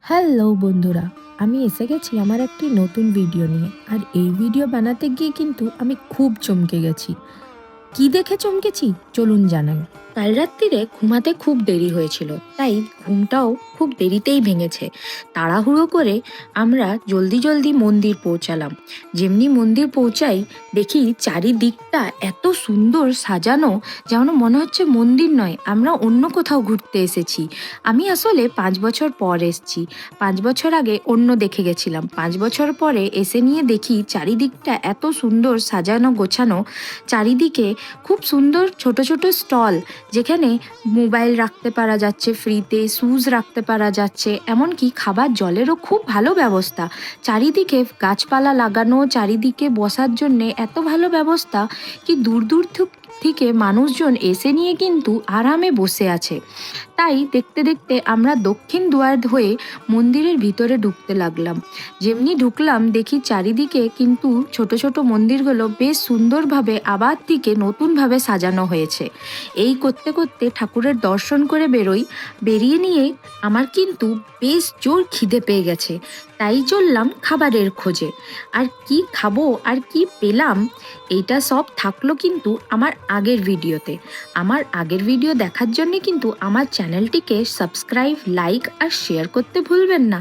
Hello বন্ধুরা, আমি এসে গেছি আমার একটি নতুন ভিডিও নিয়ে। আর এই ভিডিও বানাতে গিয়ে কিন্তু আমি খুব চমকে গেছি। কি দেখে চমকেছি চলুন জানাই। কাল রাত্রিরে ঘুমাতে খুব দেরি হয়েছিল, তাই ঘুমটাও খুব দেরিতেই ভেঙেছে। তাড়াহুড়ো করে আমরা জলদি জলদি মন্দির পৌঁছালাম। যেমনি মন্দির পৌঁছাই দেখি চারিদিকটা এত সুন্দর সাজানো, যেন মনে হচ্ছে মন্দির নয়, আমরা অন্য কোথাও ঘুরতে এসেছি। আমি আসলে 5 বছর পর এসেছি। 5 বছর আগে অন্য দেখে গেছিলাম, 5 বছর পরে এসে নিয়ে দেখি চারিদিকটা এত সুন্দর সাজানো গোছানো। চারিদিকে খুব সুন্দর ছোট ছোট স্টল, যেখানে মোবাইল রাখতে পারা যাচ্ছে ফ্রিতে, শুজ রাখতে পারা যাচ্ছে, এমনকি খাবার জলেরও খুব ভালো ব্যবস্থা। চারিদিকে গাছপালা লাগানো, চারিদিকে বসার জন্যে এত ভালো ব্যবস্থা কি দূর দূর থেকে মানুষজন এসে নিয়ে কিন্তু আরামে বসে আছে। তাই দেখতে দেখতে আমরা দক্ষিণ দুয়ার হয়ে মন্দিরের ভিতরে ঢুকতে লাগলাম। যেমনি ঢুকলাম দেখি চারিদিকে কিন্তু ছোট ছোট মন্দিরগুলো বেশ সুন্দরভাবে আবার থেকে নতুনভাবে সাজানো হয়েছে। এই করতে করতে ঠাকুরের দর্শন করে বেরিয়ে নিয়ে আমার কিন্তু বেশ জোর খিদে পেয়ে গেছে। তাই চললাম খাবারের খোঁজে। আর কি খাবো আর কি পেলাম, এইটা সব থাকলো কিন্তু আমার আগের ভিডিওতে। আমার আগের ভিডিও দেখার জন্য কিন্তু আমার চ্যানেলটিকে সাবস্ক্রাইব, লাইক আর শেয়ার করতে ভুলবেন না।